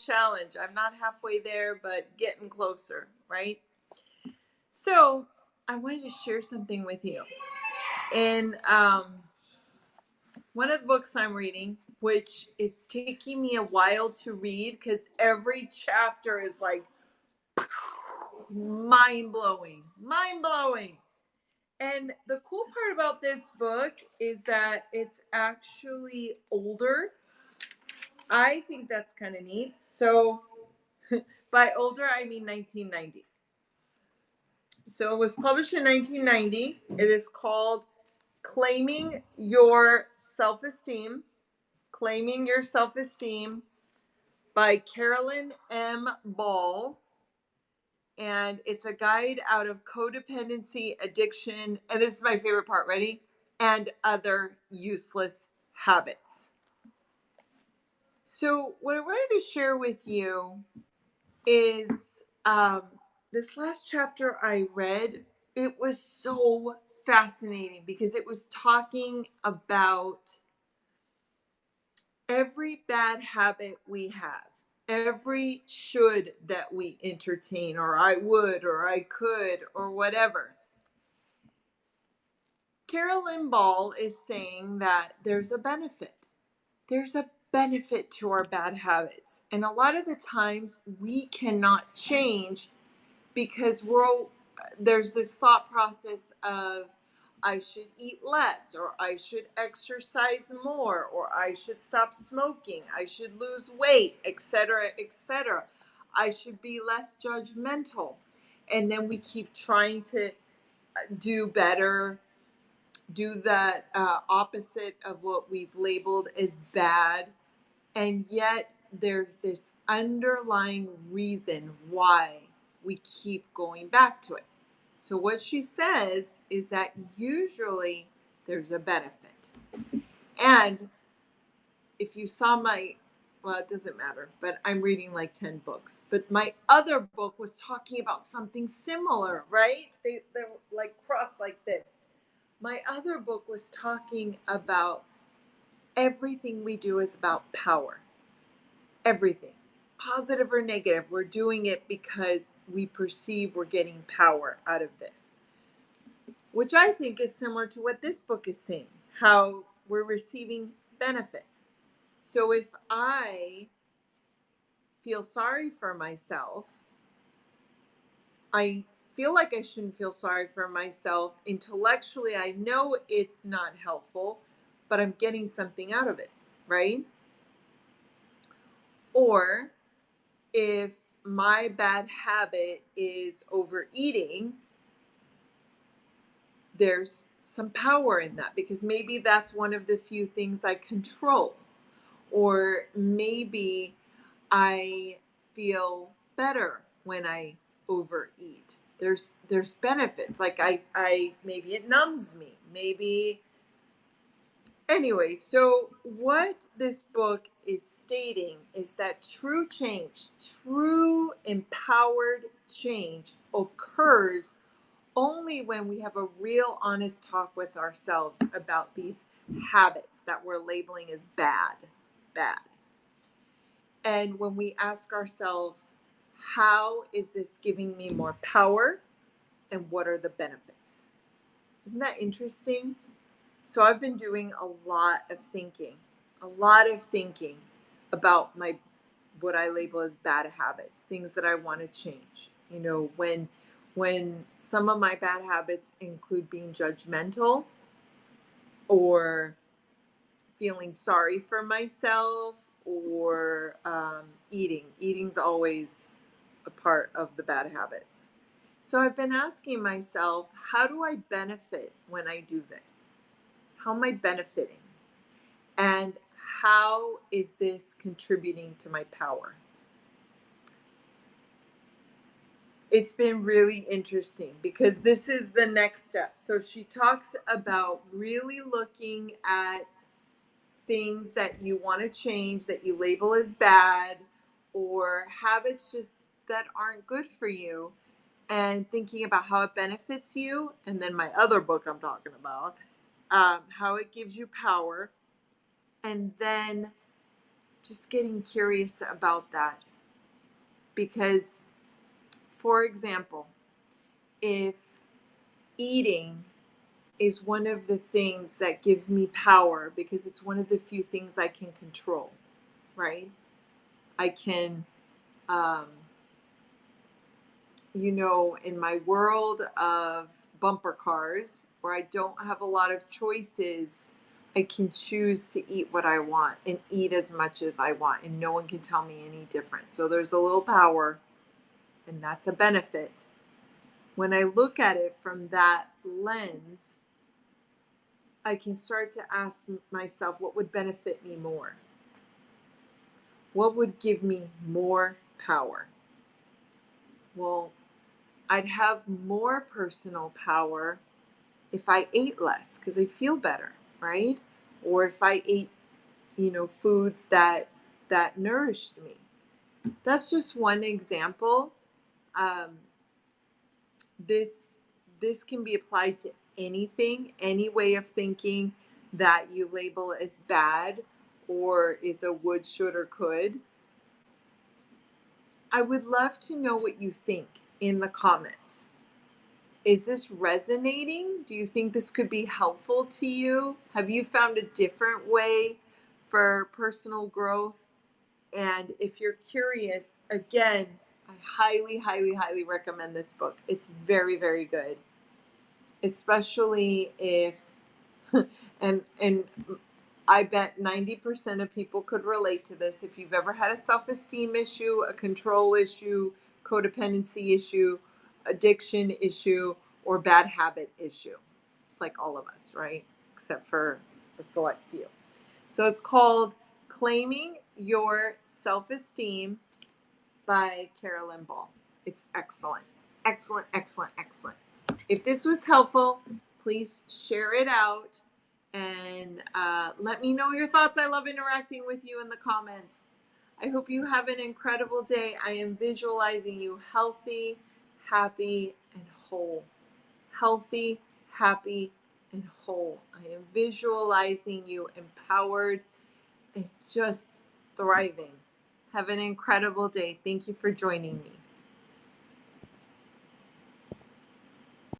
challenge. I'm not halfway there, but getting closer, right? So I wanted to share something with you. In one of the books I'm reading, which it's taking me a while to read because every chapter is like mind blowing. And the cool part about this book is that it's actually older. I think that's kind of neat. So by older, I mean 1990. So it was published in 1990. It is called Claiming Your Self-Esteem. Claiming Your Self-Esteem by Carolyn M. Ball. And it's a guide out of codependency, addiction, and this is my favorite part, ready? And other useless habits. So what I wanted to share with you is this last chapter I read. It was so fascinating because it was talking about every bad habit we have, every should that we entertain, or I would, or I could, or whatever. Carolyn Ball is saying that there's a benefit. There's a benefit to our bad habits. And a lot of the times we cannot change because there's this thought process of I should eat less, or I should exercise more, or I should stop smoking, I should lose weight, etc., etc. I should be less judgmental. And then we keep trying to do better, do that opposite of what we've labeled as bad. And yet there's this underlying reason why we keep going back to it. So what she says is that usually there's a benefit. And if you saw well, it doesn't matter, but I'm reading like 10 books. But my other book was talking about something similar, right? They're like crossed like this. My other book was talking about everything we do is about power. Everything. Positive or negative, we're doing it because we perceive we're getting power out of this. Which I think is similar to what this book is saying, how we're receiving benefits. So if I feel sorry for myself, I feel like I shouldn't feel sorry for myself. Intellectually, I know it's not helpful, but I'm getting something out of it, right? Or if my bad habit is overeating, there's some power in that because maybe that's one of the few things I control. Or maybe I feel better when I overeat. There's benefits. Like I maybe it numbs me. Maybe anyway, so what this book is stating is that true change, true empowered change occurs only when we have a real honest talk with ourselves about these habits that we're labeling as bad. And when we ask ourselves, how is this giving me more power? And what are the benefits? Isn't that interesting? So I've been doing a lot of thinking about what I label as bad habits, things that I want to change. You know, when some of my bad habits include being judgmental or feeling sorry for myself or eating. Eating's always a part of the bad habits. So I've been asking myself, how do I benefit when I do this? How am I benefiting? And how is this contributing to my power? It's been really interesting because this is the next step. So she talks about really looking at things that you want to change that you label as bad or habits just that aren't good for you and thinking about how it benefits you. And then my other book I'm talking about, how it gives you power. And then just getting curious about that. Because, for example, if eating is one of the things that gives me power because it's one of the few things I can control, right? I can, um, in my world of bumper cars where I don't have a lot of choices, I can choose to eat what I want and eat as much as I want, and no one can tell me any different. So there's a little power, and that's a benefit. When I look at it from that lens, I can start to ask myself what would benefit me more? What would give me more power? Well, I'd have more personal power if I ate less because I feel better, right? Or if I ate, foods that nourished me. That's just one example. Um, this this can be applied to anything, any way of thinking that you label as bad or is a would, should, or could. I would love to know what you think in the comments. Is this resonating? Do you think this could be helpful to you? Have you found a different way for personal growth? And if you're curious, again, I highly, highly, highly recommend this book. It's very, very good, especially if, and I bet 90% of people could relate to this. If you've ever had a self-esteem issue, a control issue, codependency issue, addiction issue, or bad habit issue. It's like all of us, right? Except for a select few. So it's called Claiming Your Self-Esteem by Carolyn Ball. It's excellent. Excellent, excellent, excellent. If this was helpful, please share it out and let me know your thoughts. I love interacting with you in the comments. I hope you have an incredible day. I am visualizing you healthy, happy, and whole. Healthy, happy, and whole. I am visualizing you empowered and just thriving. Have an incredible day. Thank you for joining me.